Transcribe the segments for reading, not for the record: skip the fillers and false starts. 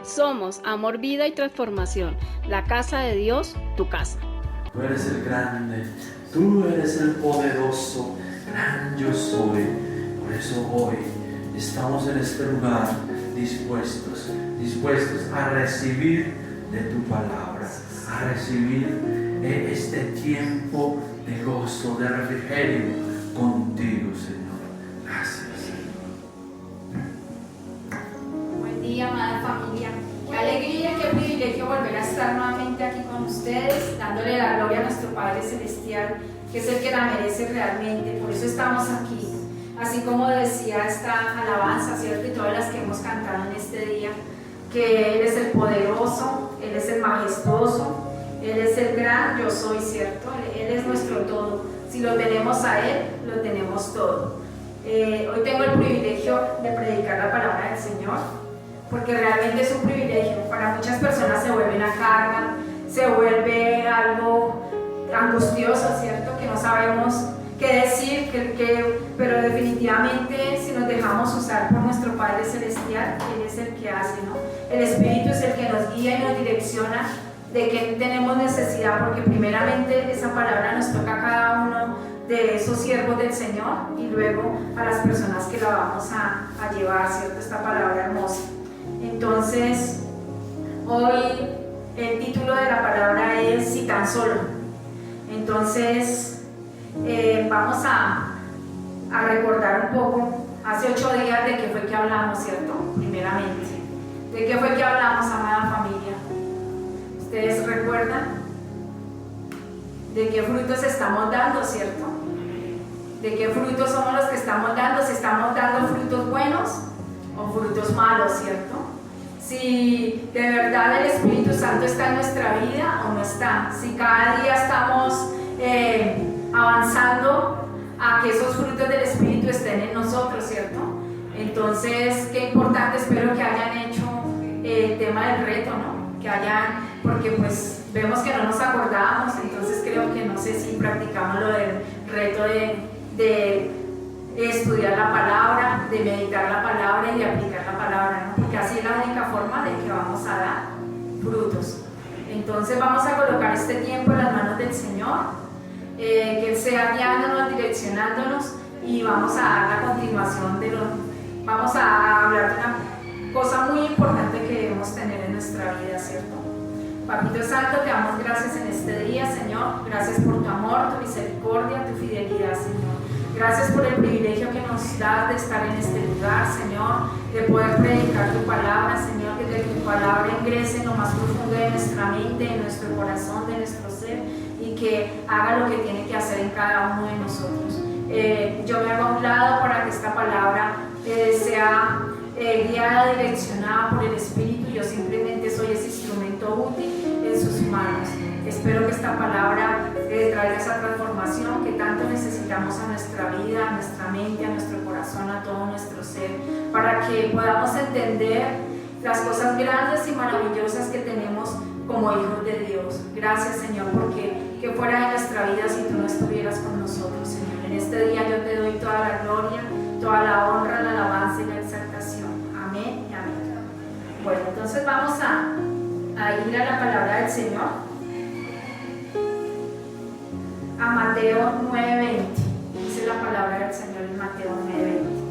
Somos Amor, Vida y Transformación, la casa de Dios, tu casa. Tú eres el grande, tú eres el poderoso, gran yo soy. Por eso hoy estamos en este lugar dispuestos a recibir de tu palabra, a recibir este tiempo de gozo, de refrigerio contigo, Señor. Gracias, Señor. Buen día, amada familia. Qué alegría, qué privilegio volver a estar nuevamente aquí con ustedes, dándole la gloria a nuestro Padre Celestial, que es el que la merece realmente. Por eso estamos aquí. Así como decía esta alabanza, ¿cierto? Y todas las que hemos cantado en este día, que Él es el poderoso, Él es el majestuoso, Él es el gran yo soy, ¿cierto? Él es nuestro todo. Si lo tenemos a Él, lo tenemos todo. Hoy tengo el privilegio de predicar la palabra del Señor, porque realmente es un privilegio. Para muchas personas se vuelve una carga, se vuelve algo angustioso, ¿cierto? Que no sabemos qué decir, pero definitivamente si nos dejamos usar por nuestro Padre Celestial, Él es el que hace, ¿no? El Espíritu es el que nos guía y nos direcciona de qué tenemos necesidad, porque primeramente esa palabra nos toca a cada uno de esos siervos del Señor y luego a las personas que la vamos a llevar, ¿cierto? Esta palabra hermosa. Entonces, hoy el título de la palabra es Si tan solo. Entonces, vamos a recordar un poco, hace 8 días de qué fue que hablamos, ¿cierto? Primeramente, ¿de qué fue que hablamos, amada familia? ¿Ustedes recuerdan? ¿De qué frutos estamos dando, cierto? ¿De qué frutos somos los que estamos dando? ¿Si estamos dando frutos buenos o frutos malos, cierto? Si de verdad el Espíritu Santo está en nuestra vida o no está. Si cada día estamos avanzando a que esos frutos del Espíritu estén en nosotros, ¿cierto? Entonces, qué importante, espero que hayan hecho el tema del reto, ¿no? Que hayan, porque pues vemos que no nos acordábamos, entonces creo que no sé si practicamos lo del reto de estudiar la palabra, de meditar la palabra y de aplicar la palabra, ¿no? Porque así es la única forma de que vamos a dar frutos. Entonces vamos a colocar este tiempo en las manos del Señor, que Él sea guiándonos, direccionándonos, y vamos a dar la continuación vamos a hablar de una cosa muy importante que debemos tener en nuestra vida, ¿cierto? Papito Santo, te damos gracias en este día, Señor. Gracias por tu amor, tu misericordia, tu fidelidad, Señor. Gracias por el privilegio que nos das de estar en este lugar, Señor, de poder predicar tu palabra, Señor, que de tu palabra ingrese en lo más profundo de nuestra mente, de nuestro corazón, de nuestro ser, y que haga lo que tiene que hacer en cada uno de nosotros. Yo me hago a un lado para que esta palabra sea guiada, direccionada por el Espíritu. Yo simplemente soy ese instrumento útil en sus manos. Espero que esta palabra traiga esa transformación que tanto necesitamos a nuestra vida, a nuestra mente, a nuestro corazón, a todo nuestro ser, para que podamos entender las cosas grandes y maravillosas que tenemos como hijos de Dios. Gracias, Señor, porque que fuera de nuestra vida si tú no estuvieras con nosotros, Señor. En este día yo te doy toda la gloria, toda la honra, la alabanza y la exaltación. Amén y amén. Bueno, entonces vamos a ir a la palabra del Señor, a Mateo 9:20. Dice la palabra del Señor en Mateo 9:20.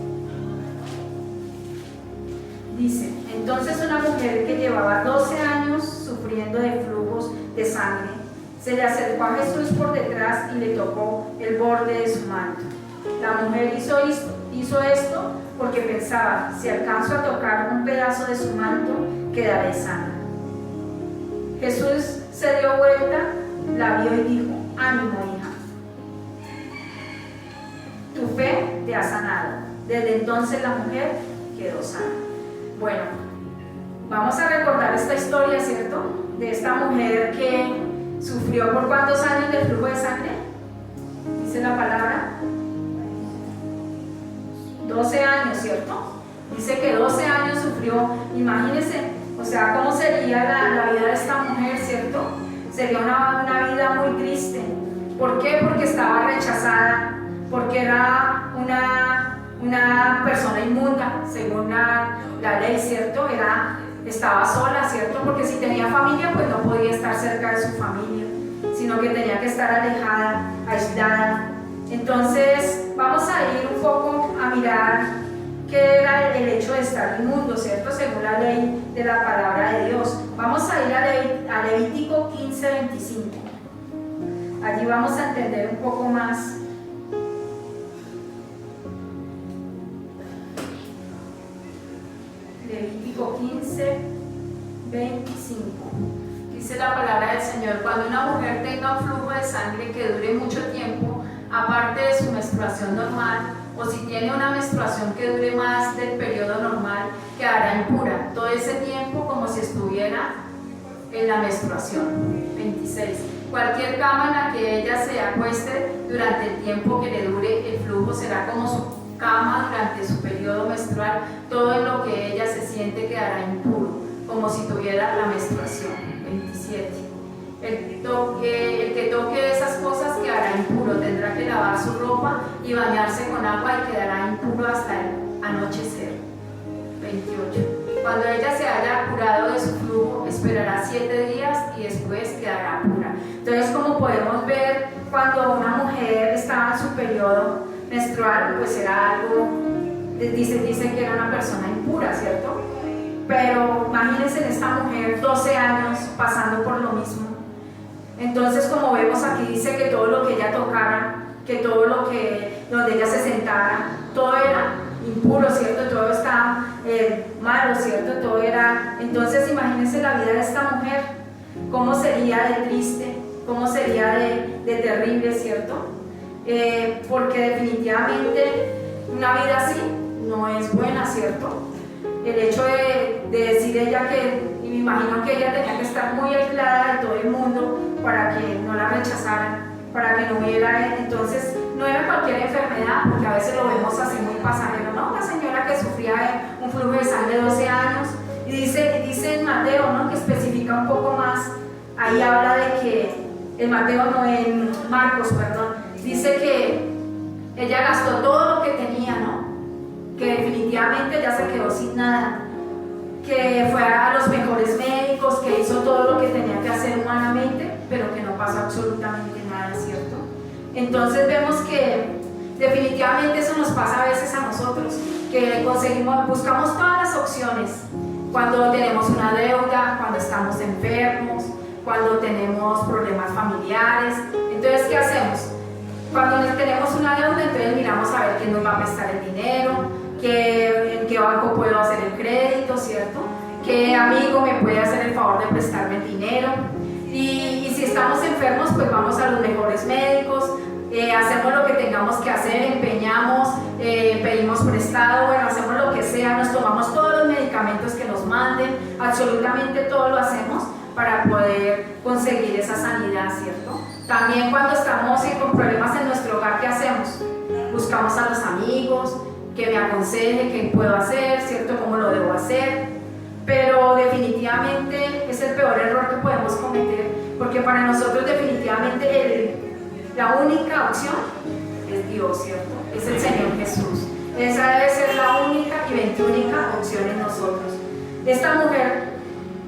Dice: entonces una mujer que llevaba 12 años sufriendo de flujos de sangre se le acercó a Jesús por detrás y le tocó el borde de su manto. La mujer hizo esto porque pensaba: si alcanzo a tocar un pedazo de su manto, quedaré sana. Jesús se dio vuelta, la vio y dijo: ánimo, hija, tu fe te ha sanado. Desde entonces la mujer quedó sana. Bueno, vamos a recordar esta historia, ¿cierto? De esta mujer que sufrió por ¿cuántos años de flujo de sangre? Dice la palabra 12 años, ¿cierto? Dice que 12 años sufrió. Imagínense, o sea, cómo sería la vida de esta mujer, ¿cierto? Sería una vida muy triste. ¿Por qué? Porque estaba rechazada, porque era una persona inmunda, según la ley, ¿cierto? estaba sola, ¿cierto? Porque si tenía familia, pues no podía estar cerca de su familia, sino que tenía que estar alejada, aislada. Entonces vamos a ir un poco a mirar qué era el hecho de estar inmundo, ¿cierto? Según la ley de la palabra de Dios. Vamos a ir a Levítico 15:25. Allí vamos a entender un poco más. Levítico 15:25. Dice la palabra del Señor: cuando una mujer tenga un flujo de sangre que dure mucho tiempo, aparte de su menstruación normal, o si tiene una menstruación que dure más del periodo normal, quedará impura todo ese tiempo como si estuviera en la menstruación. 26. Cualquier cama en la que ella se acueste durante el tiempo que le dure el flujo será como su cama durante su periodo menstrual. Todo en lo que ella se siente quedará impuro, como si tuviera la menstruación. 27. El que toque esas cosas quedará impuro, tendrá que lavar su ropa y bañarse con agua y quedará impuro hasta el anochecer. 28. Cuando ella se haya curado de su flujo, esperará 7 días y después quedará pura. Entonces, como podemos ver, cuando una mujer estaba en su periodo menstrual, pues era algo, dice que era una persona impura, ¿cierto? Pero imagínense en esta mujer 12 años pasando por lo mismo. Entonces, como vemos aquí, dice que todo lo que ella tocara, que todo lo que donde ella se sentara, todo era impuro, ¿cierto? Todo estaba malo, ¿cierto? Todo era... Entonces, imagínense la vida de esta mujer, cómo sería de triste, cómo sería de terrible, ¿cierto? Porque definitivamente una vida así no es buena, ¿cierto? El hecho de decir ella que, y me imagino que ella tenía que estar muy aislada de todo el mundo para que no la rechazaran, para que no hubiera, entonces no era cualquier enfermedad, porque a veces lo vemos así muy pasajero, ¿no? Una señora que sufría de un flujo de sangre de 12 años, y dice en Mateo, ¿no? Que especifica un poco más, ahí habla de que, en Mateo no, en Marcos, perdón, dice que ella gastó todo lo que tenía, ¿no? Que definitivamente ya se quedó sin nada, que fue a los mejores médicos, que hizo todo lo que tenía que hacer humanamente, pero que no pasó absolutamente nada, ¿cierto? Entonces vemos que definitivamente eso nos pasa a veces a nosotros, que buscamos todas las opciones, cuando tenemos una deuda, cuando estamos enfermos, cuando tenemos problemas familiares. Entonces, ¿qué hacemos? Cuando tenemos una deuda, entonces miramos a ver quién nos va a prestar el dinero, en qué banco puedo hacer el crédito, ¿cierto? ¿Qué amigo me puede hacer el favor de prestarme el dinero? Y si estamos enfermos, pues vamos a los mejores médicos, hacemos lo que tengamos que hacer, empeñamos, pedimos prestado, bueno, hacemos lo que sea, nos tomamos todos los medicamentos que nos manden, absolutamente todo lo hacemos para poder conseguir esa sanidad, ¿cierto? También cuando estamos con problemas en nuestro hogar, ¿qué hacemos? Buscamos a los amigos, que me aconseje qué puedo hacer, ¿cierto? ¿Cómo lo debo hacer? Pero definitivamente es el peor error que podemos cometer, porque para nosotros definitivamente la única opción es Dios, ¿cierto? Es el Señor Jesús. Esa debe ser la única y veintiúnica opción en nosotros. Esta mujer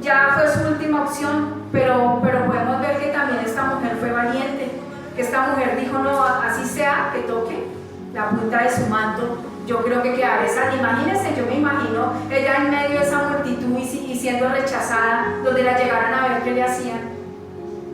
ya fue su última opción, pero podemos ver que también esta mujer fue valiente, que esta mujer dijo, no, así sea que toque la punta de su manto, yo creo que quedaré sana. Imagínense, yo me imagino ella en medio de esa multitud y siendo rechazada, donde la llegaran a ver qué le hacían.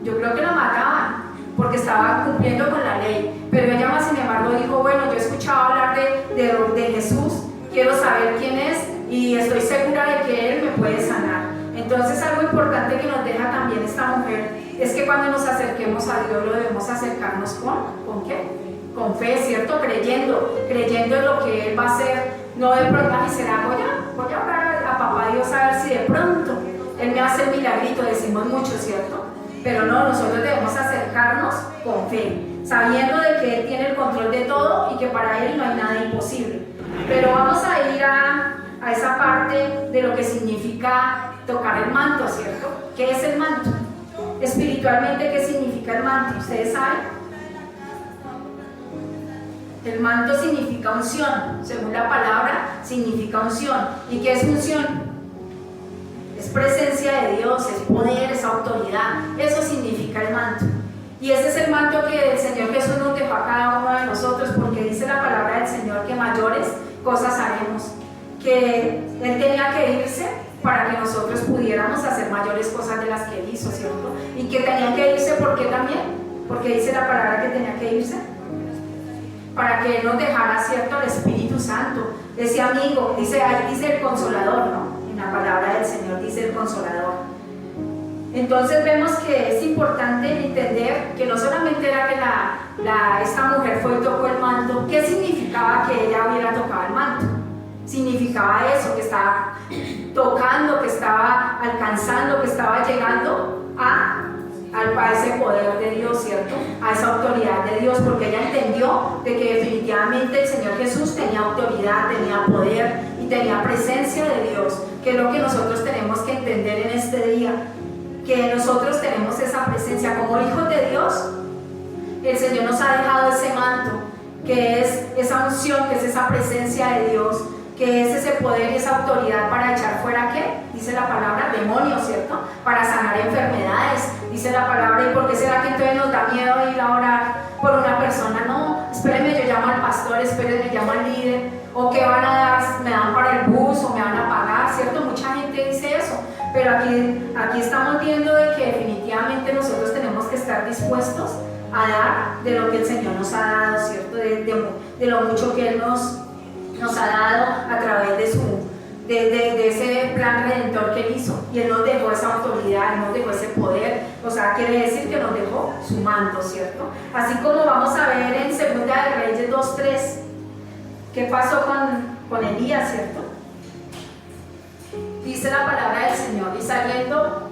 Yo creo que la mataban, porque estaba cumpliendo con la ley, pero ella más sin embargo dijo, bueno, yo he escuchado hablar de Jesús, quiero saber quién es y estoy segura de que Él me puede sanar. Entonces algo importante que nos deja también esta mujer es que cuando nos acerquemos a Dios lo debemos acercarnos ¿con qué? Con fe, ¿cierto? Creyendo en lo que Él va a hacer, no de pronto, y será, voy a orar a papá Dios a ver si de pronto Él me hace el milagrito, decimos mucho, ¿cierto? Pero no, nosotros debemos acercarnos con fe, sabiendo de que Él tiene el control de todo y que para Él no hay nada imposible. Pero vamos a ir a esa parte de lo que significa tocar el manto, ¿cierto? ¿Qué es el manto? Espiritualmente, ¿qué significa el manto? ¿Ustedes saben? El manto significa unción, según la palabra, significa unción. ¿Y qué es unción? es presencia de Dios, es poder, es autoridad. Eso significa el manto. Y ese es el manto que el Señor Jesús nos dejó a cada uno de nosotros, porque dice la palabra del Señor que mayores cosas haremos, que Él tenía que irse para que nosotros pudiéramos hacer mayores cosas de las que Él hizo, ¿cierto? Y que tenía que irse, ¿por qué también? Porque dice la palabra que tenía que irse para que Él nos dejara, ¿cierto?, el Espíritu Santo, ese amigo, ahí dice el Consolador, ¿no? En la palabra del Señor dice el Consolador. Entonces vemos que es importante entender que no solamente era que esta mujer fue y tocó el manto. ¿Qué significaba que ella hubiera tocado el manto? Significaba eso, que estaba tocando, que estaba alcanzando, que estaba llegando a ese poder de Dios, ¿cierto? A esa autoridad de Dios, porque ella entendió de que definitivamente el Señor Jesús tenía autoridad, tenía poder y tenía presencia de Dios, que es lo que nosotros tenemos que entender en este día, que nosotros tenemos esa presencia como hijos de Dios. El Señor nos ha dejado ese manto, que es esa unción, que es esa presencia de Dios, que es ese poder y esa autoridad para echar fuera, ¿qué? Dice la palabra, demonios, ¿cierto? Para sanar enfermedades, dice la palabra. ¿Y por qué será que entonces nos da miedo ir a orar por una persona? No, espérenme, yo llamo al pastor, espérenme, llamo al líder, o qué van a dar, me dan para el bus, o me van a pagar, ¿cierto? Mucha gente dice eso, pero aquí estamos viendo de que definitivamente nosotros tenemos que estar dispuestos a dar de lo que el Señor nos ha dado, ¿cierto? De lo mucho que Él nos ha dado a través de ese plan redentor que Él hizo. Y Él nos dejó esa autoridad, Él nos dejó ese poder. O sea, quiere decir que nos dejó su manto, ¿cierto? Así como vamos a ver en 2 de Reyes 2:3, ¿qué pasó con Elías, cierto? Dice la palabra del Señor: y saliendo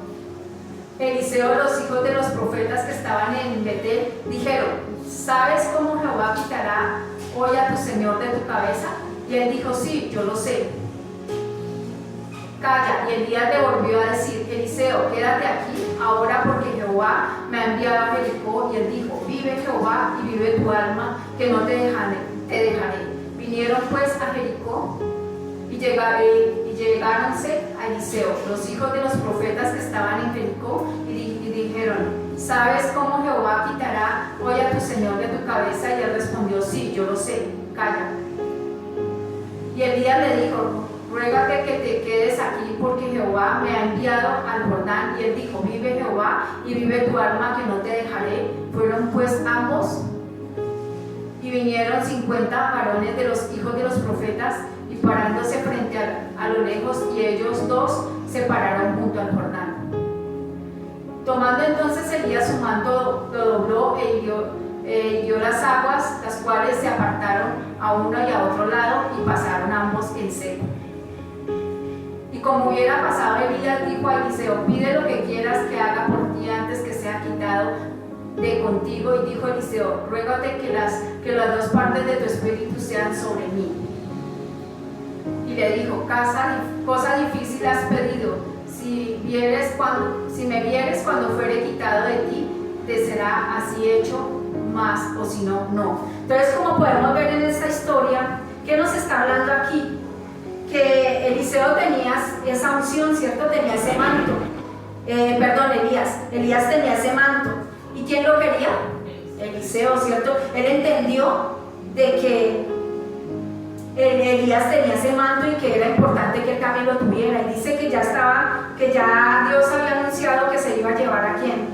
Eliseo, los hijos de los profetas que estaban en Betel, dijeron: ¿sabes cómo Jehová quitará hoy a tu Señor de tu cabeza? Y él dijo: sí, yo lo sé. Calla. Y Elías le volvió a decir: Eliseo, quédate aquí ahora, porque Jehová me ha enviado a Jericó. Y él dijo: vive Jehová y vive tu alma, que no te dejaré. Vinieron pues a Jericó y llegáronse a Eliseo, los hijos de los profetas que estaban en Jericó, y dijeron: ¿sabes cómo Jehová quitará hoy a tu Señor de tu cabeza? Y él respondió: sí, yo lo sé, calla. Y Elías le dijo: ruégate que te quedes aquí, porque Jehová me ha enviado al Jordán. Y él dijo: vive Jehová y vive tu alma, que no te dejaré. Fueron pues ambos, y vinieron 50 varones de los hijos de los profetas, y parándose frente a lo lejos, y ellos dos se pararon junto al Jordán. Tomando entonces Elías su manto, lo dobló e hirió las aguas, las cuales se apartaron a uno y a otro lado, y pasaron ambos en seco. Y como hubiera pasado, Elías dijo a Eliseo: pide lo que quieras que haga por ti antes que sea quitado de contigo. Y dijo Eliseo: ruégate que las dos partes de tu espíritu sean sobre mí. Y le dijo: cosa difícil has pedido. Si me vieres cuando fuere quitado de ti, te será así hecho, más, o si no, no. Entonces, como podemos ver en esta historia, ¿qué nos está hablando aquí? Que Eliseo tenía esa unción, ¿cierto? Tenía ese manto. Elías tenía ese manto. ¿Y quién lo quería? Eliseo, ¿cierto? Él entendió de que Elías tenía ese manto y que era importante que él también lo tuviera. Y dice que ya Dios había anunciado que se iba a llevar ¿a quién?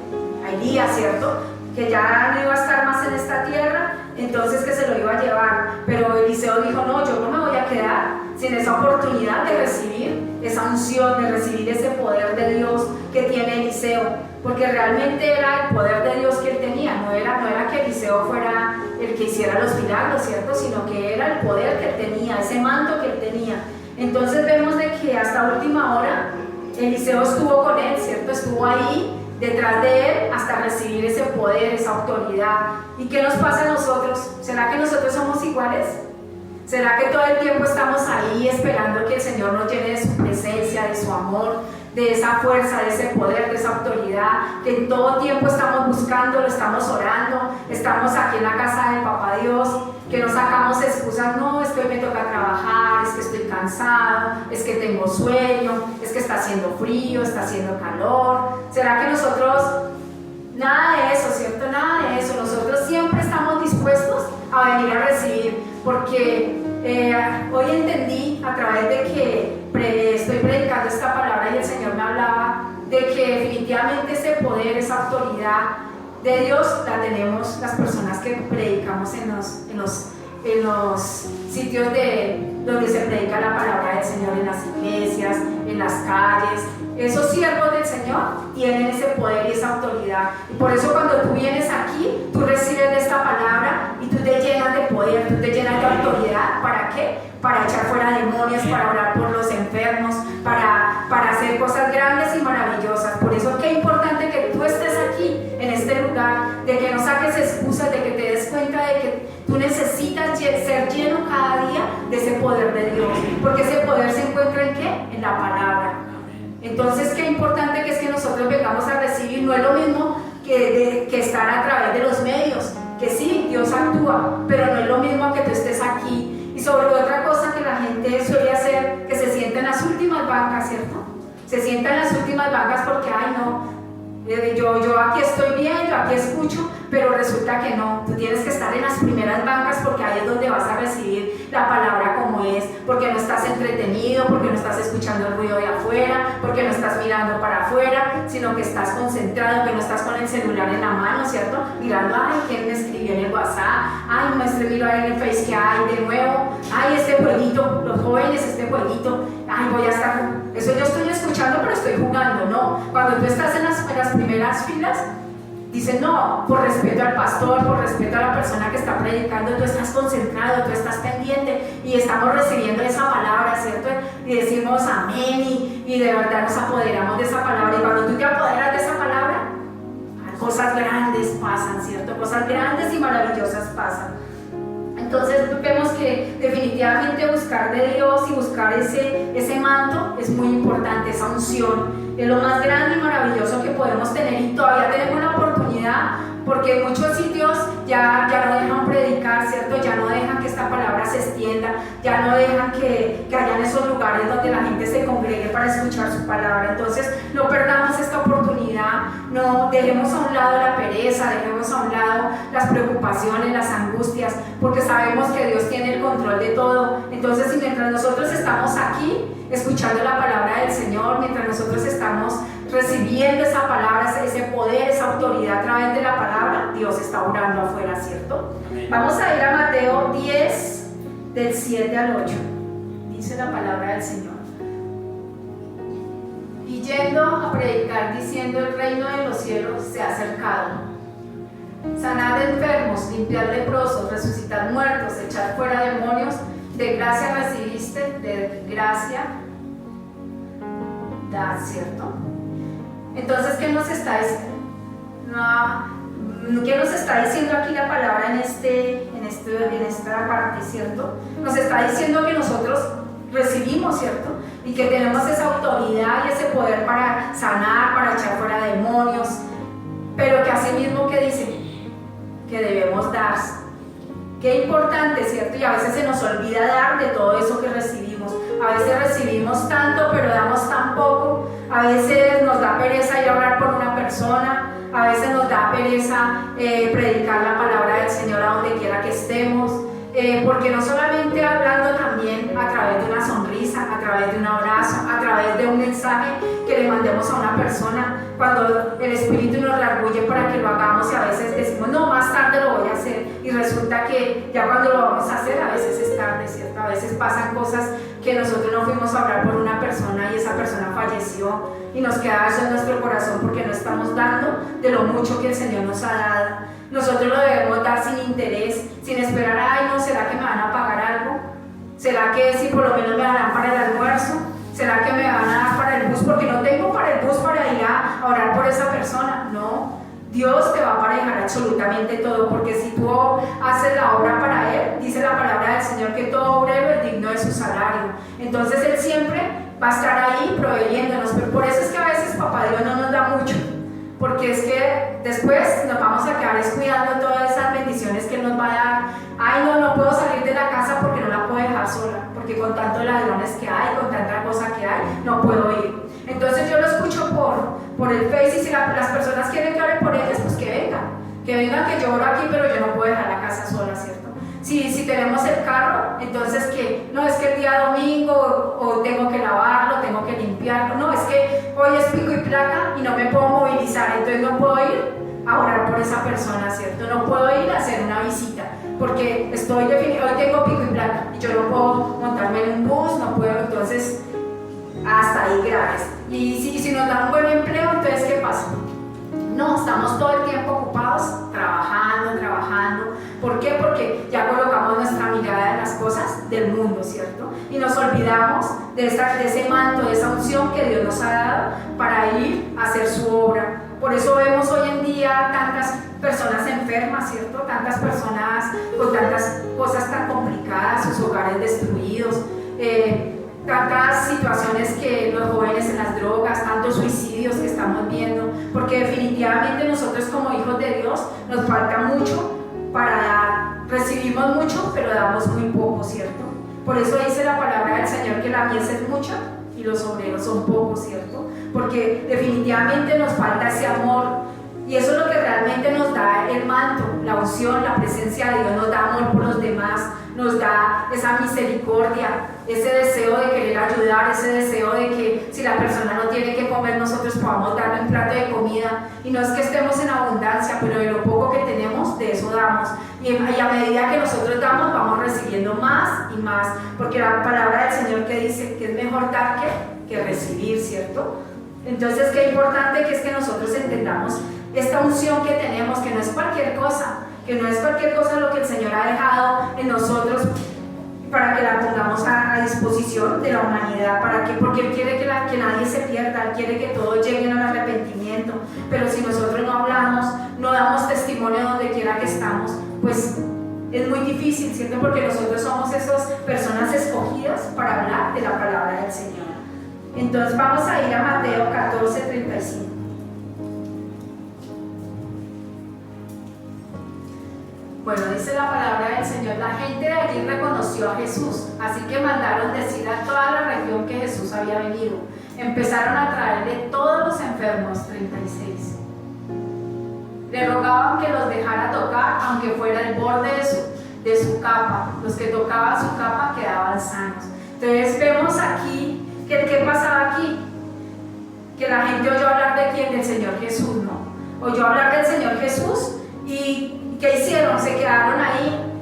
A Elías, ¿cierto? Que ya no iba a estar más en esta tierra, entonces que se lo iba a llevar. Pero Eliseo dijo: no, yo no me voy a quedar sin esa oportunidad de recibir esa unción, de recibir ese poder de Dios que tiene Eliseo, porque realmente era el poder de Dios que él tenía. No era que Eliseo fuera el que hiciera los milagros, ¿cierto? Sino que era el poder que él tenía, ese manto que él tenía. Entonces vemos de que hasta última hora Eliseo estuvo con él, ¿cierto? Estuvo ahí detrás de él hasta recibir ese poder, esa autoridad. ¿Y qué nos pasa a nosotros? ¿Será que nosotros somos iguales? ¿Será que todo el tiempo estamos ahí esperando que el Señor nos llene de su presencia, presencia, de su amor, de esa fuerza, de ese poder, de esa autoridad, que en todo tiempo estamos buscando, lo estamos orando, estamos aquí en la casa del Papá Dios, que no sacamos excusas, no, es que hoy me toca trabajar, es que estoy cansado, es que tengo sueño, es que está haciendo frío, está haciendo calor. ¿Será que nosotros, nada de eso, cierto? Nada de eso, nosotros siempre estamos dispuestos a venir a recibir, porque hoy entendí a través de que estoy predicando esta palabra y el Señor me hablaba de que definitivamente ese poder, esa autoridad de Dios la tenemos las personas que predicamos en los sitios donde se predica la palabra del Señor, en las iglesias, en las calles. Esos siervos del Señor tienen ese poder y esa autoridad. Y por eso cuando tú vienes aquí, tú recibes de esta palabra y tú te llenas de poder, tú te llenas de autoridad. ¿Para qué? Para echar fuera demonios, para orar por los enfermos, para hacer cosas grandes y maravillosas. Por eso qué importante que tú estés aquí, en este lugar, de que no saques excusas, de que te des cuenta de que tú necesitas ser lleno cada día de ese poder de Dios. Porque ese poder se encuentra ¿en qué? En la palabra. Entonces, qué importante que es que nosotros vengamos a recibir. No es lo mismo que estar a través de los medios, que sí, Dios actúa, pero no es lo mismo que tú estés aquí. Y sobre otra cosa que la gente suele hacer, que se sienta en las últimas bancas, ¿cierto? Se sienta en las últimas bancas porque, ay no, yo aquí estoy bien, yo aquí escucho, pero resulta que no. Tú tienes que estar en las primeras bancas porque ahí es donde vas a recibir la palabra como es, porque no estás entretenido, porque no estás escuchando el ruido de afuera, porque no estás mirando para afuera, sino que estás concentrado, que no estás con el celular en la mano, ¿cierto? Mirando, ay, ¿quién me escribió en el WhatsApp? Ay, muestre, miro ahí en el Face que hay de nuevo. Ay, este jueguito, los jóvenes, este jueguito. Ay, voy a estar... Eso yo estoy escuchando, pero estoy jugando, ¿no? Cuando tú estás en las primeras filas, dicen, no, por respeto al pastor, por respeto a la persona que está predicando, tú estás concentrado, tú estás pendiente y estamos recibiendo esa palabra, ¿cierto? Y decimos amén y de verdad nos apoderamos de esa palabra. Y cuando tú te apoderas de esa palabra, cosas grandes pasan, ¿cierto? Cosas grandes y maravillosas pasan. Entonces vemos que definitivamente buscar de Dios y buscar ese manto es muy importante, esa unción. Es lo más grande y maravilloso que podemos tener y todavía tenemos la oportunidad porque en muchos sitios ya no dejan predicar, ¿cierto? Ya no dejan que esta palabra se extienda, ya no dejan que hayan esos lugares donde la gente se congregue para escuchar su palabra. Entonces no perdamos esta oportunidad, no dejemos a un lado la pereza, dejemos a un lado las preocupaciones, las angustias, porque sabemos que Dios tiene el control de todo. Entonces, si mientras nosotros estamos aquí escuchando la palabra del Señor, mientras nosotros estamos recibiendo esa palabra, ese poder, esa autoridad a través de la palabra, Dios está orando afuera, ¿cierto? Amén. Vamos a ir a Mateo 10, del 7 al 8. Dice la palabra del Señor. Y yendo a predicar, diciendo, el reino de los cielos se ha acercado. Sanad enfermos, limpiad leprosos, resucitad muertos, echad fuera demonios. De gracia recibiste, de gracia dad, ¿cierto? Entonces, ¿qué nos está diciendo aquí la palabra en esta parte, ¿cierto? Nos está diciendo que nosotros recibimos, ¿cierto? Y que tenemos esa autoridad y ese poder para sanar, para echar fuera demonios, pero que asimismo, ¿qué dice? Que debemos dar. Qué importante, ¿cierto? Y a veces se nos olvida dar de todo eso que recibimos. A veces recibimos tanto, pero damos tan poco. A veces nos da pereza ir a hablar por una persona. A veces nos da pereza predicar la palabra del Señor a donde quiera que estemos. Porque no solamente hablando, también a través de una sonrisa, a través de un abrazo, a través de un mensaje que le mandemos a una persona, cuando el Espíritu nos redarguye para que lo hagamos y a veces decimos, no, más tarde lo voy a hacer, y resulta que ya cuando lo vamos a hacer a veces es tarde, ¿cierto? A veces pasan cosas que nosotros no fuimos a hablar por una persona y esa persona falleció y nos queda eso en nuestro corazón porque no estamos dando de lo mucho que el Señor nos ha dado. Nosotros lo debemos dar sin interés, sin esperar, ay no, ¿será que me van a pagar algo? ¿Será que si por lo menos me darán para el almuerzo? ¿Será que me van a dar para el bus? Porque no tengo para el bus para ir a orar por esa persona. No, Dios te va a aparejar absolutamente todo, porque si tú haces la obra para Él, dice la palabra del Señor que todo obrero es digno de su salario. Entonces Él siempre va a estar ahí proveyéndonos. Pero por eso es que a veces Papá Dios no nos da mucho, porque es que después nos vamos a quedar descuidando todas esas bendiciones que Él nos va a dar. Ay, no puedo salir de la casa porque no la puedo dejar sola, porque con tantos ladrones que hay, con tanta cosa que hay, no puedo ir. Entonces yo lo escucho por el Face, y si las personas quieren que ore por ellas, pues que vengan, que yo oro aquí, pero yo no puedo dejar la casa sola, ¿cierto? Si tenemos el carro, entonces que no es que el día domingo o tengo que lavarlo, tengo que limpiarlo, no, es que hoy es pico y placa y no me puedo movilizar, entonces no puedo ir a orar por esa persona, ¿cierto? No puedo ir a hacer una visita porque hoy tengo pico y placa y yo no puedo montarme en un bus, no puedo, entonces hasta ahí graves. Y si nos da un buen empleo, entonces ¿qué pasa? No, estamos todo el tiempo ocupados, trabajando. ¿Por qué? Porque ya colocamos nuestra mirada en las cosas del mundo, ¿cierto? Y nos olvidamos de ese manto, de esa unción que Dios nos ha dado para ir a hacer su obra. Por eso vemos hoy en día tantas personas enfermas, ¿cierto? Tantas personas con tantas cosas tan complicadas, sus hogares destruidos, tantas situaciones que los jóvenes en las drogas, tantos suicidios que estamos viendo, porque definitivamente nosotros como hijos de Dios nos falta mucho para dar. Recibimos mucho, pero damos muy poco, ¿cierto? Por eso dice la palabra del Señor que la mies es mucha y los obreros son pocos, ¿cierto? Porque definitivamente nos falta ese amor, y eso es lo que realmente nos da el manto, la unción, la presencia de Dios, nos da amor por los demás, nos da esa misericordia, ese deseo de querer ayudar, ese deseo de que si la persona no tiene que comer, nosotros podamos darle un plato de comida. Y no es que estemos en abundancia, pero de lo poco que tenemos, de eso damos. Y a medida que nosotros damos, vamos recibiendo más y más, porque la palabra del Señor que dice que es mejor dar que recibir, ¿cierto? Entonces, qué importante que es que nosotros entendamos esta unción que tenemos, que no es cualquier cosa, lo que el Señor ha dejado en nosotros para que la pongamos a disposición de la humanidad, porque Él quiere que nadie se pierda, Él quiere que todos lleguen al arrepentimiento. Pero si nosotros no hablamos, no damos testimonio donde quiera que estamos, pues es muy difícil, ¿cierto? Porque nosotros somos esas personas escogidas para hablar de la palabra del Señor. Entonces vamos a ir a Mateo 14:35. Bueno, dice la palabra del Señor: la gente de allí reconoció a Jesús, así que mandaron decir a toda la región que Jesús había venido. Empezaron a traerle todos los enfermos, 36. Le rogaban que los dejara tocar, aunque fuera el borde de su capa. Los que tocaban su capa quedaban sanos. Entonces vemos aquí que ¿qué pasaba aquí? Que la gente oyó hablar de quién, del Señor Jesús, ¿no? Oyó hablar del Señor Jesús y ¿qué hicieron? Se quedaron ahí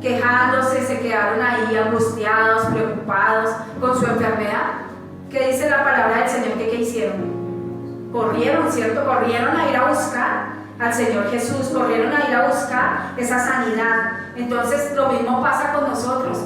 quejándose, se quedaron ahí angustiados, preocupados con su enfermedad. ¿Qué dice la palabra del Señor? ¿Qué hicieron? Corrieron, ¿cierto? Corrieron a ir a buscar al Señor Jesús, corrieron a ir a buscar esa sanidad. Entonces lo mismo pasa con nosotros.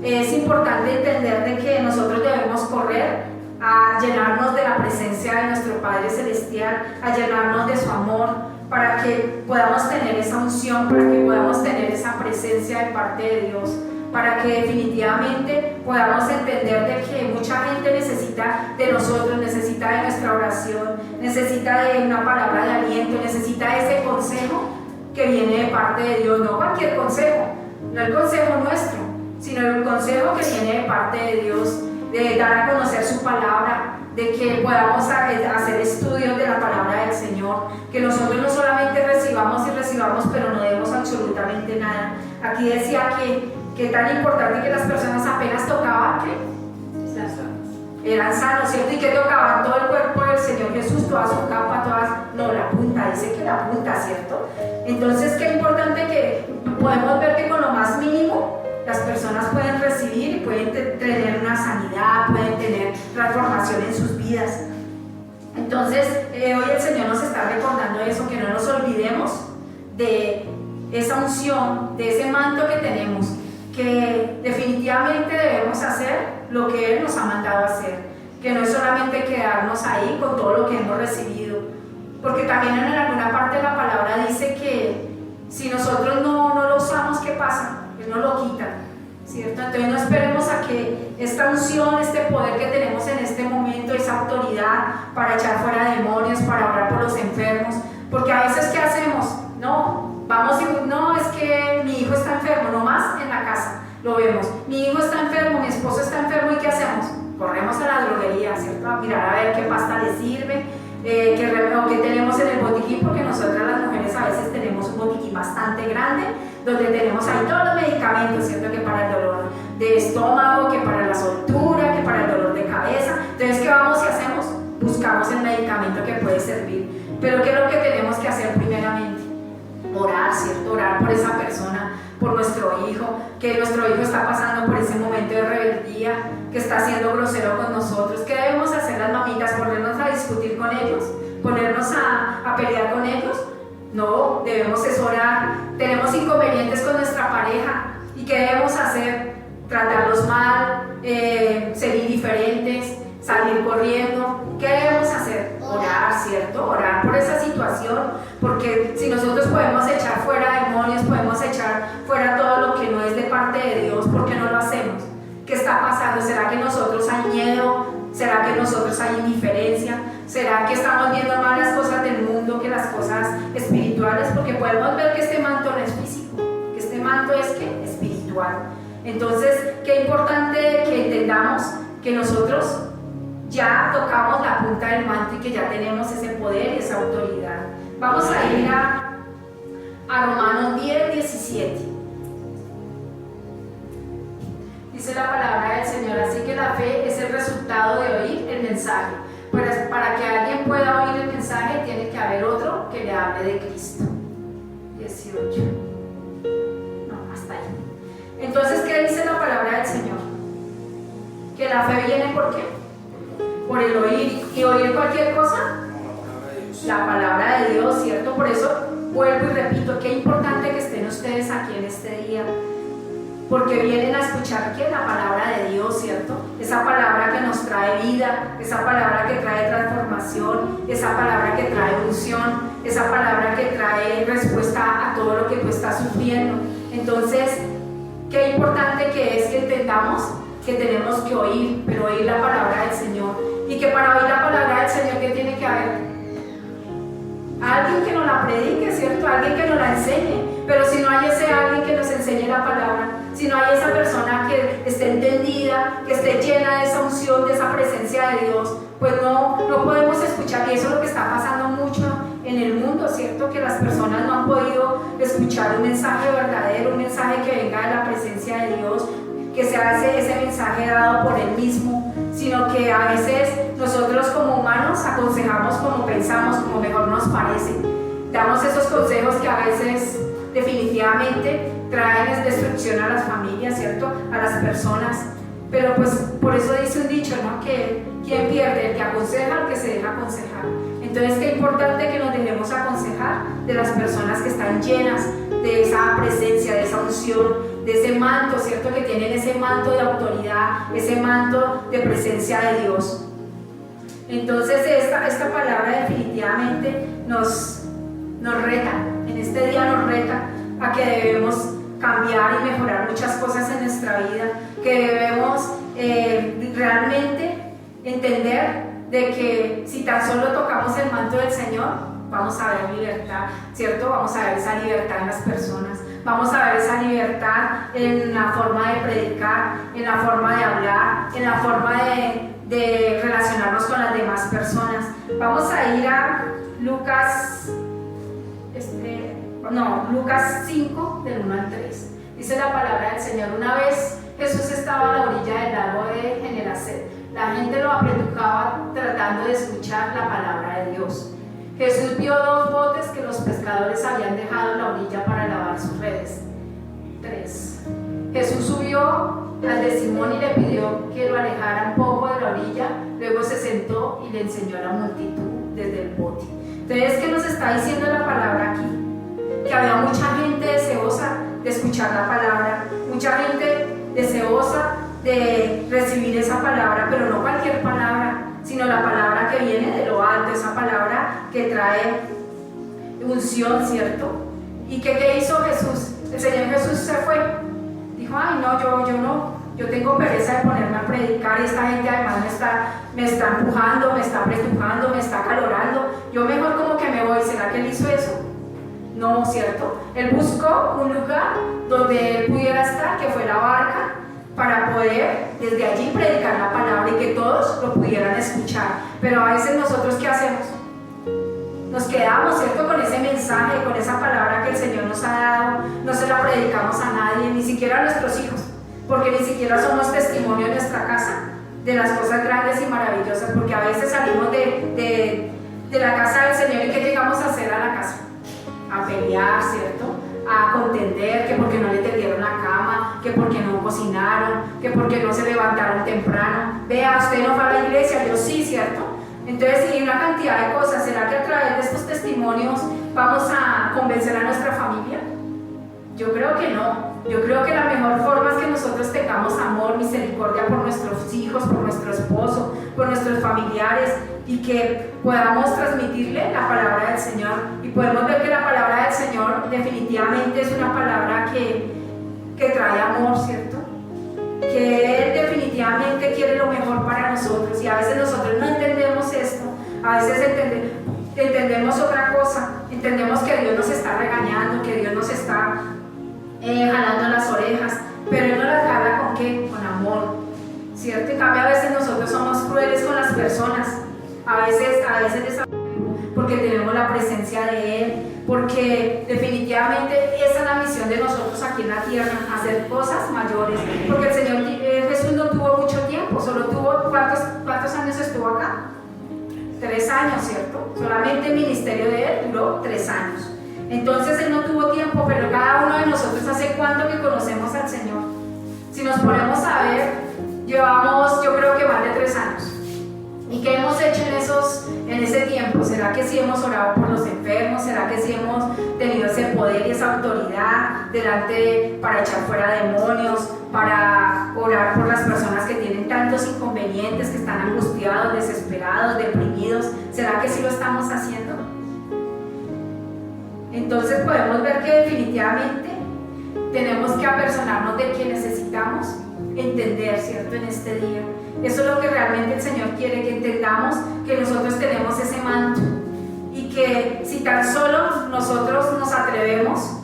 Es importante entender de que nosotros debemos correr a llenarnos de la presencia de nuestro Padre Celestial, a llenarnos de su amor, para que podamos tener esa unción, para que podamos tener esa presencia de parte de Dios, para que definitivamente podamos entender de que mucha gente necesita de nosotros, necesita de nuestra oración, necesita de una palabra de aliento, necesita de ese consejo que viene de parte de Dios. No cualquier consejo, no el consejo nuestro, sino el consejo que viene de parte de Dios, de dar a conocer su palabra, de que podamos hacer estudios de la palabra del Señor, que nosotros no solamente recibamos, pero no demos absolutamente nada. Aquí decía que tan importante que las personas apenas tocaban, ¿qué? Eran sanos, ¿cierto? Y que tocaban todo el cuerpo del Señor Jesús, toda su capa, la punta, dice que la punta, ¿cierto? Entonces, qué importante que podemos ver que con lo más mínimo las personas pueden recibir y pueden tener una sanidad, pueden tener transformación en sus vidas. Entonces, hoy el Señor nos está recordando eso, que no nos olvidemos de esa unción, de ese manto que tenemos, que definitivamente debemos hacer lo que Él nos ha mandado a hacer, que no es solamente quedarnos ahí con todo lo que hemos recibido, porque también en alguna parte de la palabra dice que si nosotros no lo usamos, ¿qué pasa? Él no lo quita. ¿cierto? Entonces no esperemos a que esta unción, este poder que tenemos en este momento, esa autoridad para echar fuera demonios, para orar por los enfermos, porque a veces ¿qué hacemos? No, vamos y no, es que mi hijo está enfermo, nomás en la casa lo vemos, mi hijo está enfermo, mi esposo está enfermo, ¿y qué hacemos? Corremos a la droguería, ¿cierto? A mirar a ver qué pasta le sirve, qué tenemos en el botiquín, porque nosotras las mujeres a veces tenemos un botiquín bastante grande, donde tenemos ahí todos los medicamentos, ¿cierto? Que para el dolor de estómago, que para la soltura, que para el dolor de cabeza. Entonces, ¿qué vamos y hacemos? Buscamos el medicamento que puede servir. Pero ¿qué es lo que tenemos que hacer primeramente? Orar, ¿cierto? Orar por esa persona, por nuestro hijo, que nuestro hijo está pasando por ese momento de rebeldía, que está siendo grosero con nosotros. ¿Qué debemos hacer las mamitas? ¿Ponernos a discutir con ellos? ¿Ponernos a pelear con ellos? No, debemos orar. Tenemos inconvenientes con nuestra pareja, ¿y qué debemos hacer? Tratarlos mal, ser indiferentes, salir corriendo. ¿Qué debemos hacer? Orar, ¿cierto? Orar por esa situación, porque si nosotros podemos echar fuera demonios, podemos echar fuera todo lo que no es de parte de Dios, ¿por qué no lo hacemos? ¿Qué está pasando? ¿Será que nosotros hay miedo? ¿Será que nosotros hay indiferencia? ¿Será que estamos viendo más las cosas del mundo que las cosas espirituales? Porque podemos ver que este manto no es físico, que este manto es ¿qué? Espiritual. Entonces, qué importante que entendamos que nosotros ya tocamos la punta del manto y que ya tenemos ese poder y esa autoridad. Vamos a ir a Romanos 10, 17. Dice la palabra del Señor: así que la fe es el resultado de oír el mensaje. Pues para que alguien pueda oír el mensaje, tiene que haber otro que le hable de Cristo. 18. No, hasta ahí. Entonces, ¿qué dice la palabra del Señor? Que la fe viene ¿por qué? Por el oír. ¿Y oír cualquier cosa? La palabra de Dios, ¿cierto? Por eso vuelvo y repito, qué importante que estén ustedes aquí en este día, porque vienen a escuchar ¿qué? La palabra de Dios, ¿cierto? Esa palabra que nos trae vida, esa palabra que trae transformación, esa palabra que trae unción, esa palabra que trae respuesta a todo lo que tú estás sufriendo. Entonces, qué importante que es que entendamos que tenemos que oír, pero oír la palabra del Señor, y que para oír la palabra del Señor, ¿qué tiene que haber? Alguien que nos la predique, ¿cierto? Alguien que nos la enseñe. Pero si no hay ese alguien que nos enseñe la palabra, si no hay esa persona que esté entendida, que esté llena de esa unción, de esa presencia de Dios, pues no podemos escuchar. Y eso es lo que está pasando mucho en el mundo, ¿cierto? Que las personas no han podido escuchar un mensaje verdadero, un mensaje que venga de la presencia de Dios, que sea ese mensaje dado por Él mismo, sino que a veces nosotros como humanos aconsejamos como pensamos, como mejor nos parece. Damos esos consejos que a veces definitivamente traen destrucción a las familias, ¿cierto? A las personas. Pero pues por eso dice un dicho, ¿no? Que ¿quién pierde? El que aconseja o el que se deja aconsejar. Entonces, qué importante que nos dejemos aconsejar de las personas que están llenas de esa presencia, de esa unción, de ese manto, ¿cierto? Que tienen ese manto de autoridad, ese manto de presencia de Dios. Entonces, esta palabra definitivamente nos reta, en este día nos reta a que debemos cambiar y mejorar muchas cosas en nuestra vida, que debemos realmente entender de que si tan solo tocamos el manto del Señor, vamos a ver libertad, ¿cierto? Vamos a ver esa libertad en las personas, vamos a ver esa libertad en la forma de predicar, en la forma de hablar, en la forma de relacionarnos con las demás personas. Vamos a ir a Lucas 5, del 1 al 3. Dice la palabra del Señor: una vez Jesús estaba a la orilla del lago de Genesaret. La gente lo apretujaba tratando de escuchar la palabra de Dios. Jesús vio 2 botes que los pescadores habían dejado en la orilla para lavar sus redes. 3. Jesús subió al de Simón y le pidió que lo alejara un poco de la orilla. Luego se sentó y le enseñó a la multitud desde el bote. Entonces, ¿qué nos está diciendo la palabra aquí? Que había mucha gente deseosa de escuchar la palabra, mucha gente deseosa de recibir esa palabra, pero no cualquier palabra, sino la palabra que viene de lo alto, esa palabra que trae unción, ¿cierto? ¿Y qué hizo Jesús? El Señor Jesús se fue, dijo: ay no, yo no, yo tengo pereza de ponerme a predicar y esta gente además me está empujando, me está apretujando, me está acalorando, yo mejor como que me voy. ¿Será que él hizo eso? No, ¿cierto? Él buscó un lugar donde él pudiera estar, que fue la barca, para poder desde allí predicar la palabra y que todos lo pudieran escuchar. Pero a veces nosotros, ¿qué hacemos? Nos quedamos, ¿cierto?, con ese mensaje, con esa palabra que el Señor nos ha dado, no se la predicamos a nadie, ni siquiera a nuestros hijos, porque ni siquiera somos testimonio en nuestra casa de las cosas grandes y maravillosas, porque a veces salimos de la casa del Señor y ¿qué llegamos a hacer a la casa? A pelear, ¿cierto?, a contender, que porque no le tendieron la cama, que porque no cocinaron, que porque no se levantaron temprano. Vea, usted no fue a la iglesia, yo sí, ¿cierto? Entonces, sí, una cantidad de cosas. ¿Será que a través de estos testimonios vamos a convencer a nuestra familia? Yo creo que no. Yo creo que la mejor forma es que nosotros tengamos amor, misericordia por nuestros hijos, por nuestro esposo, por nuestros familiares, y que podamos transmitirle la palabra del Señor. Y podemos ver que la palabra del Señor definitivamente es una palabra que trae amor, ¿cierto? Que Él definitivamente quiere lo mejor para nosotros, y a veces nosotros no entendemos esto, a veces entendemos otra cosa, entendemos que Dios nos está regañando, que Dios nos está jalando las orejas, pero Él no las jala ¿con qué? Con amor, ¿cierto? En cambio a veces nosotros somos crueles con las personas, a veces porque tenemos la presencia de Él, porque definitivamente esa es la misión de nosotros aquí en la tierra, hacer cosas mayores, porque el Señor Jesús no tuvo mucho tiempo, solo tuvo, ¿cuántos años estuvo acá? 3 años, ¿cierto? Solamente el ministerio de Él duró 3 años. Entonces Él no tuvo tiempo, pero cada uno de nosotros hace cuánto que conocemos al Señor. Si nos ponemos a ver, llevamos, yo creo que más de 3 años. ¿Y qué hemos hecho en ese tiempo? ¿Será que sí hemos orado por los enfermos? ¿Será que sí hemos tenido ese poder y esa autoridad para echar fuera demonios, para orar por las personas que tienen tantos inconvenientes, que están angustiados, desesperados, deprimidos? ¿Será que sí lo estamos haciendo? Entonces podemos ver que definitivamente tenemos que apersonarnos de quien necesitamos entender, ¿cierto?, en este día. Eso es lo que realmente el Señor quiere, que entendamos que nosotros tenemos ese manto, y que si tan solo nosotros nos atrevemos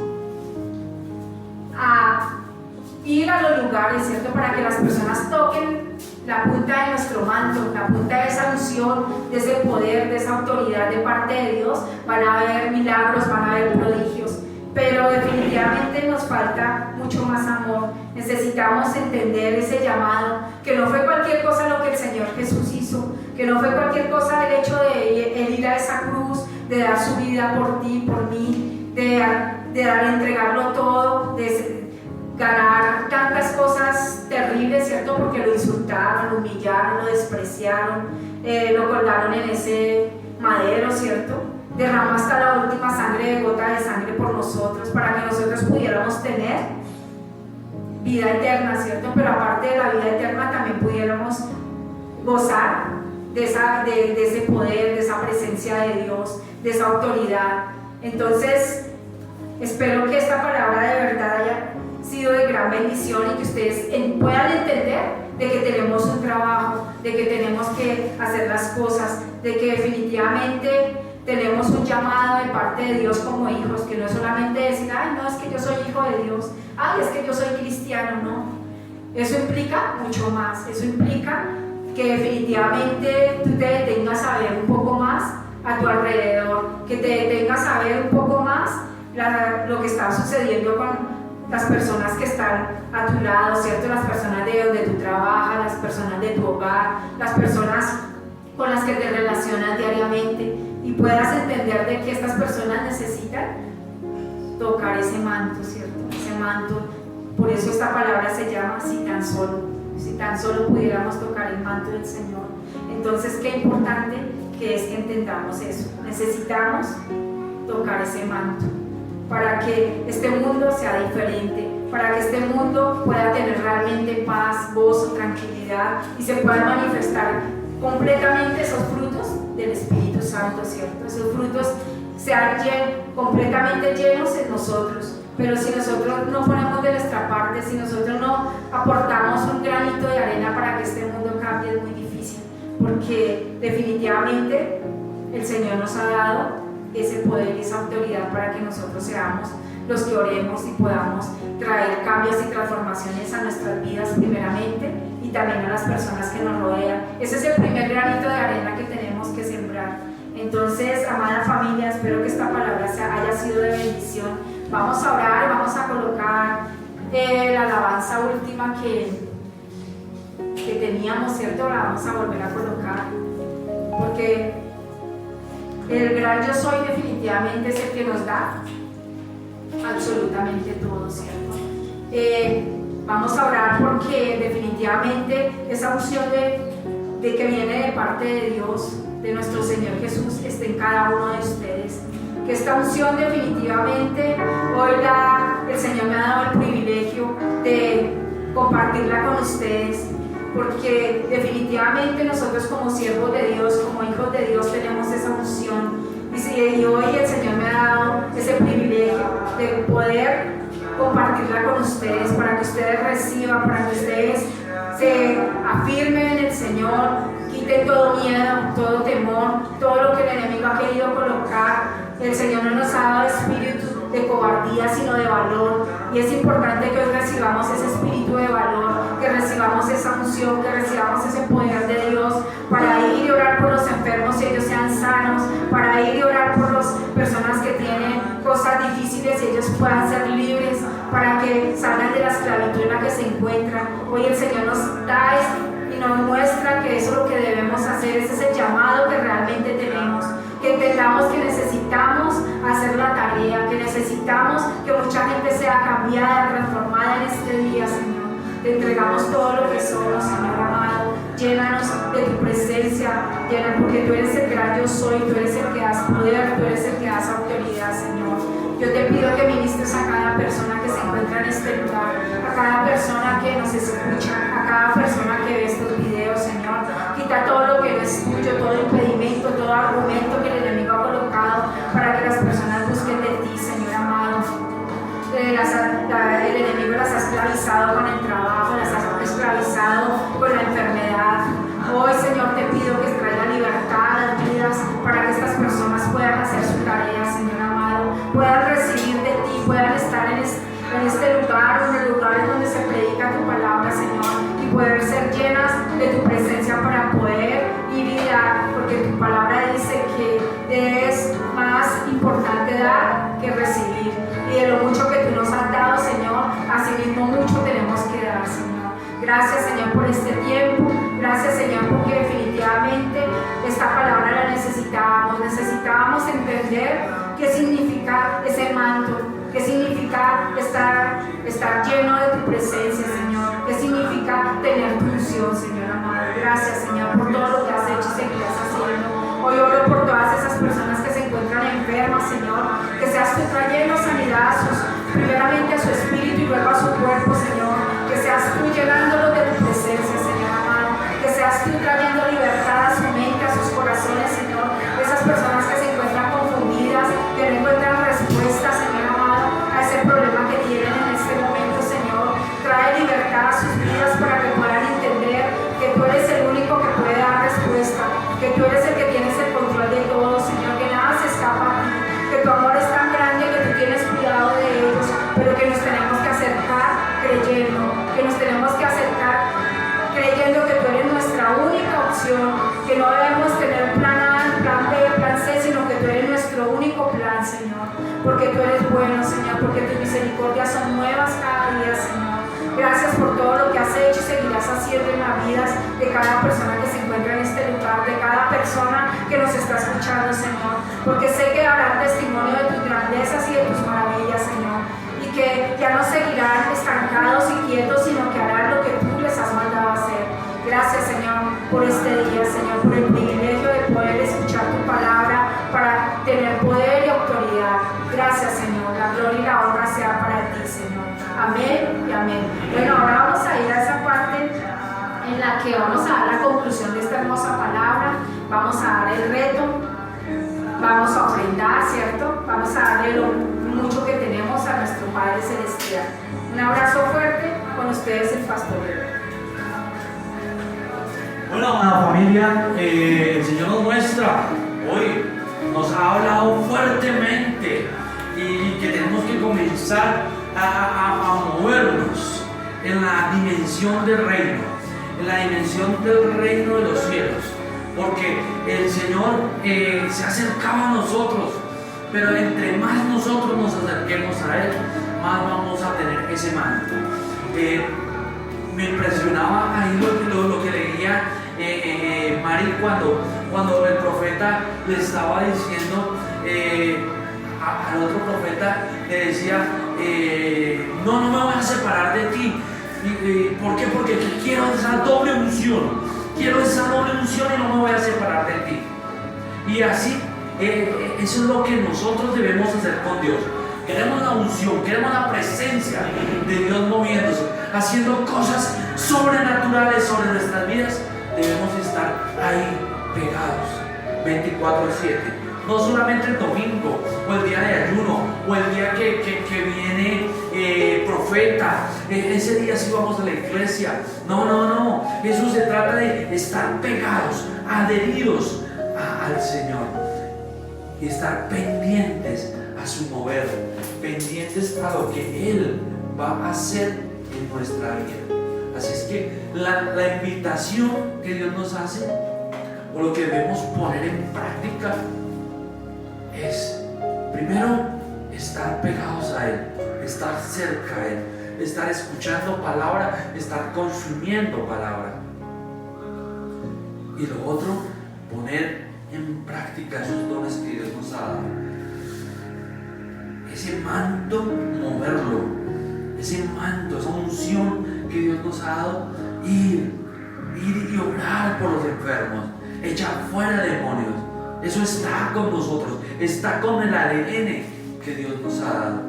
a ir a los lugares, ¿cierto?, para que las personas toquen la punta de nuestro manto, la punta de esa unción, de ese poder, de esa autoridad de parte de Dios, van a haber milagros, van a haber prodigios. Pero definitivamente nos falta mucho más amor. Necesitamos entender ese llamado, que no fue cualquier cosa lo que el Señor Jesús hizo, que no fue cualquier cosa el hecho de Él ir a esa cruz, de dar su vida por ti, por mí, de entregarlo todo, de ganar tantas cosas terribles, ¿cierto? Porque lo insultaron, lo humillaron, lo despreciaron, lo colgaron en ese madero, ¿cierto? Derramó hasta la última gota de sangre por nosotros, para que nosotros pudiéramos tener vida eterna, ¿cierto? Pero aparte de la vida eterna también pudiéramos gozar de ese poder, de esa presencia de Dios, de esa autoridad. Entonces, espero que esta palabra de verdad haya sido de gran bendición, y que ustedes puedan entender de que tenemos un trabajo, de que tenemos que hacer las cosas, de que definitivamente tenemos un llamado de parte de Dios como hijos, que no es solamente decir, ay, no, es que yo soy hijo de Dios, ay, es que yo soy cristiano, no. Eso implica mucho más. Eso implica que definitivamente tú te detengas a ver un poco más a tu alrededor, que te detengas a ver un poco más lo que está sucediendo con las personas que están a tu lado, ¿cierto? Las personas de donde tú trabajas, las personas de tu hogar, las personas con las que te relacionas diariamente, y puedas entender de que estas personas necesitan tocar ese manto, ¿cierto? Ese manto. Por eso esta palabra se llama si tan solo pudiéramos tocar el manto del Señor. Entonces, qué importante que es que entendamos eso. Necesitamos tocar ese manto para que este mundo sea diferente, para que este mundo pueda tener realmente paz, gozo, tranquilidad, y se puedan manifestar completamente esos frutos del Espíritu Santo, ¿cierto? Esos frutos sean completamente llenos en nosotros, pero si nosotros no ponemos de nuestra parte, si nosotros no aportamos un granito de arena para que este mundo cambie, es muy difícil, porque definitivamente el Señor nos ha dado ese poder y esa autoridad para que nosotros seamos los que oremos y podamos traer cambios y transformaciones a nuestras vidas primeramente y también a las personas que nos rodean. Ese es el primer granito de arena que tenemos que sembrar. Entonces, amada familia, espero que esta palabra haya sido de bendición. Vamos a orar, vamos a colocar la alabanza última que teníamos, ¿cierto? La vamos a volver a colocar, porque el gran yo soy definitivamente es el que nos da absolutamente todo, ¿cierto? Vamos a orar porque definitivamente esa unción de que viene de parte de Dios, de nuestro Señor Jesús, esté en cada uno de ustedes. Que esta unción definitivamente hoy el Señor me ha dado el privilegio de compartirla con ustedes, porque definitivamente nosotros como siervos de Dios, como hijos de Dios, tenemos esa unción. Y hoy el Señor me ha dado ese privilegio de poder compartirla con ustedes, para que ustedes reciban, para que ustedes se afirmen en el Señor, quiten todo miedo, todo temor, todo lo que el enemigo ha querido colocar. El Señor no nos ha dado espíritu de cobardía, sino de valor, y es importante que hoy recibamos ese espíritu de valor, que recibamos esa unción, que recibamos ese poder de Dios para ir y orar por los enfermos y ellos sean sanos, para ir y orar por las personas que tienen cosas difíciles y ellos puedan ser libres, para que salgan de la esclavitud en la que se encuentran. Hoy el Señor nos da esto y nos muestra que eso es lo que debemos hacer, ese es el llamado que realmente tenemos. Que entendamos que necesitamos hacer la tarea, que necesitamos que mucha gente sea cambiada, transformada en este día, Señor. Te entregamos todo lo que somos, Señor amado. Llénanos de tu presencia, porque tú eres el gran yo soy, tú eres el que das poder, tú eres el que das autoridad, Señor. Yo te pido que ministres a cada persona que se encuentra en este lugar, a cada persona que nos escucha, a cada persona que ve estos videos, Señor. Quita todo lo que no es tuyo, todo impedimento, todo argumento que el enemigo ha colocado para que las personas busquen de ti, Señor amado. El enemigo las ha esclavizado con el trabajo, las ha esclavizado con la enfermedad. Hoy, Señor, te pido que traiga libertad a las vidas para que estas personas puedan hacer su tarea, Señor amado, puedan recibir de ti, puedan estar en este lugar, en el lugar donde se predica tu palabra, Señor, y poder ser llenas de tu presencia para poder ir y dar, porque tu palabra dice que es más importante dar que recibir, y de lo mucho que tú nos has dado, Señor, asimismo mucho tenemos que dar, Señor. Gracias, Señor, por este tiempo. Gracias, Señor, porque definitivamente esta palabra la necesitábamos entender qué significa ese manto, qué significa estar lleno de tu presencia, Señor, qué significa tener tu unción, Señor amado. Gracias, Señor, por todo lo que has hecho y seguirás haciendo. Hoy oro por todas esas personas que se encuentran enfermas, Señor, que seas tú trayendo sanidad primeramente a su espíritu y luego a su cuerpo, Señor, que seas tú llenándolos de tu presencia, Señor amado, que seas tú trayendo libertad a su mente, a sus corazones, Señor. Esas personas que se encuentran confundidas, que no encuentran respuesta, Señor amado, a ese problema que tienen en este momento, Señor, trae libertad a sus vidas para que puedan entender que tú eres el único que puede dar respuesta, que tú eres el que tienes el control de todo, Señor, que nada se escapa a ti, que tu amor es tan grande que tú tienes cuidado de ellos, pero que nos tenemos que acercar creyendo, que tú eres nuestra única opción, que no debemos tener plan A, plan B, plan C, sino que tú eres nuestro único plan, Señor, porque tú eres bueno, Señor, porque tus misericordias son nuevas cada día, Señor. Gracias por todo lo que has hecho y seguirás haciendo en las vidas de cada persona que se encuentra en este lugar, de cada persona que nos está escuchando, Señor, porque sé que darán testimonio de tus grandezas y de tus maravillas, Señor, y que ya no seguirán estancados y quietos, sino que harán lo que tú les has mandado a hacer. Gracias, Señor, por este día, Señor, por el privilegio de poder escuchar tu palabra para tener poder y autoridad. Gracias, Señor, la gloria y la honra sea para ti, Señor. Amén y amén. Bueno, ahora vamos a ir a esa parte en la que vamos a dar la conclusión de esta hermosa palabra. Vamos a dar el reto. vamos a ofrendar, ¿cierto? Vamos a darle lo mucho que tenemos a nuestro Padre Celestial. Un abrazo fuerte, con ustedes el pastor. Bueno, amada familia, el Señor nos muestra hoy, nos ha hablado fuertemente y que tenemos que comenzar a movernos en la dimensión del reino, en la dimensión del reino de los cielos, porque el Señor se acercaba a nosotros, pero entre más nosotros nos acerquemos a Él, más vamos a tener ese manto. Me impresionaba ahí lo que leía Mari cuando el profeta le estaba diciendo al otro profeta, le decía, no me voy a separar de ti. ¿Por qué? Porque quiero esa doble unción, y no me voy a separar de ti. Y así, eso es lo que nosotros debemos hacer con Dios. Queremos la unción, queremos la presencia de Dios moviéndose, haciendo cosas sobrenaturales sobre nuestras vidas. Debemos estar ahí pegados 24/7. No solamente el domingo, o el día de ayuno, o el día que viene profeta, ese día sí vamos a la iglesia. No. Eso se trata de estar pegados, adheridos al Señor y estar pendientes a su mover, pendientes a lo que Él va a hacer en nuestra vida. Así es que la invitación que Dios nos hace, o lo que debemos poner en práctica, es primero estar pegados a Él, estar cerca a Él, estar escuchando palabra, estar consumiendo palabra. Y lo otro, poner en práctica esos dones que Dios nos ha dado. Ese manto, moverlo, ese manto, esa unción que Dios nos ha dado, ir y orar por los enfermos, echar fuera demonios. Eso está con nosotros, está con el ADN que Dios nos ha dado.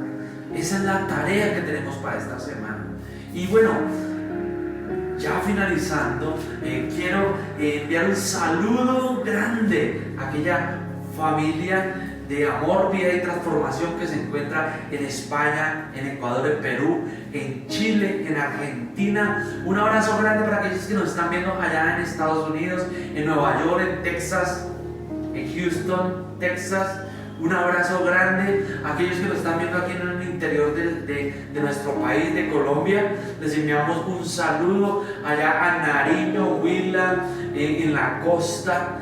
Esa es la tarea que tenemos para esta semana. Y bueno, ya finalizando, quiero enviar un saludo grande a aquella familia de amor, vida y transformación que se encuentra en España, en Ecuador, en Perú, en Chile, en Argentina. Un abrazo grande para aquellos que nos están viendo allá en Estados Unidos, en Nueva York, en Texas, en Houston, Texas. Un abrazo grande a aquellos que nos están viendo aquí en el interior de nuestro país, de Colombia. Les enviamos un saludo allá a Nariño, Huila, en la costa.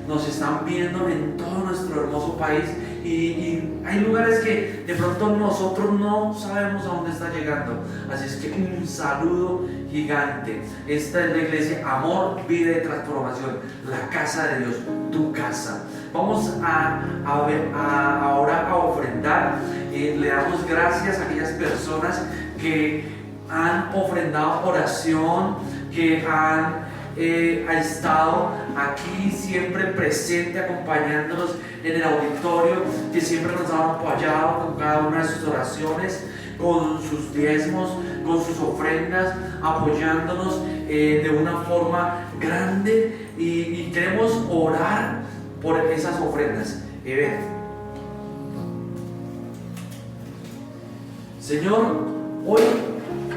Nos están viendo en todo nuestro hermoso país, y hay lugares que de pronto nosotros no sabemos a dónde está llegando. Así es que un saludo gigante. Esta es la iglesia Amor, Vida y Transformación, la casa de Dios, tu casa. Vamos ahora a ofrendar. Le damos gracias a aquellas personas que han ofrendado oración, que ha estado aquí siempre presente, acompañándonos en el auditorio, que siempre nos han apoyado con cada una de sus oraciones, con sus diezmos, con sus ofrendas, apoyándonos de una forma grande, y queremos orar por esas ofrendas. Señor, hoy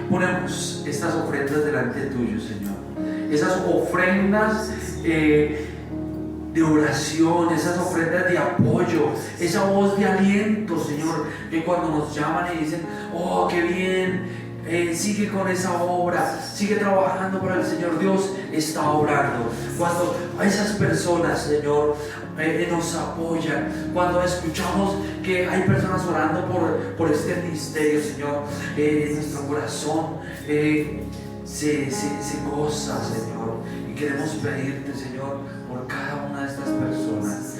ponemos estas ofrendas delante tuyo, Señor. Esas ofrendas de oración, esas ofrendas de apoyo, esa voz de aliento, Señor, que cuando nos llaman y dicen, oh, qué bien, sigue con esa obra, sigue trabajando para el Señor. Dios está obrando. Cuando a esas personas, Señor, nos apoyan, cuando escuchamos que hay personas orando por este ministerio, Señor, nuestro corazón se goza, Señor, y queremos pedirte, Señor, por cada una de estas personas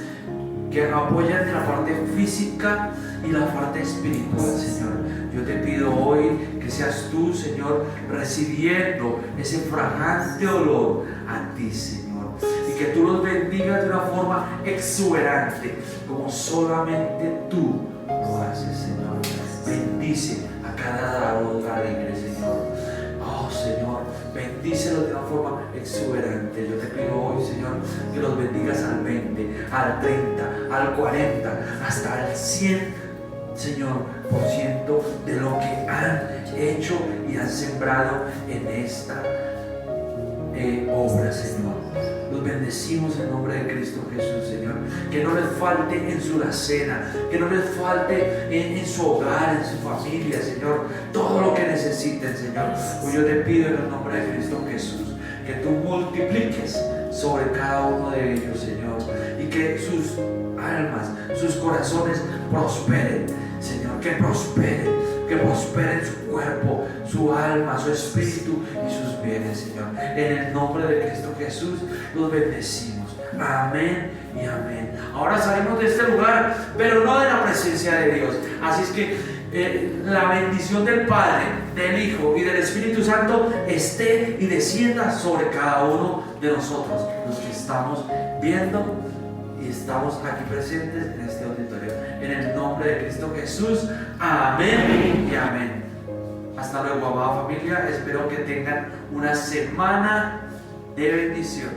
que apoyan en la parte física y la parte espiritual, Señor. Yo te pido hoy que seas tú, Señor, recibiendo ese fragante olor a ti, Señor, y que tú los bendigas de una forma exuberante, como solamente tú lo haces, Señor. Bendice a cada dador alegre, Señor. Oh, Señor, bendícelos de una forma exuberante. Yo te pido hoy, Señor, que los bendigas al 20, al 30, al 40, hasta el 100, Señor, por ciento de lo que han hecho y han sembrado en esta obra, Señor. Los bendecimos en nombre de Cristo Jesús, Señor. Que no les falte en su alacena, que no les falte en su hogar, en su familia, Señor, todo lo que necesiten, Señor. Pues yo te pido en el nombre de Cristo Jesús que tú multipliques sobre cada uno de ellos, Señor, y que sus almas, sus corazones prosperen, Señor, que prosperen su cuerpo, su alma, su espíritu y sus bienes, Señor. En el nombre de Cristo Jesús los bendecimos. Amén y amén. Ahora salimos de este lugar, pero no de la presencia de Dios. Así es que la bendición del Padre, del Hijo y del Espíritu Santo esté y descienda sobre cada uno de nosotros, los que estamos viendo y estamos aquí presentes en este auditorio. En el nombre de Cristo Jesús, amén y amén. Hasta luego, amada familia. Espero que tengan una semana de bendición.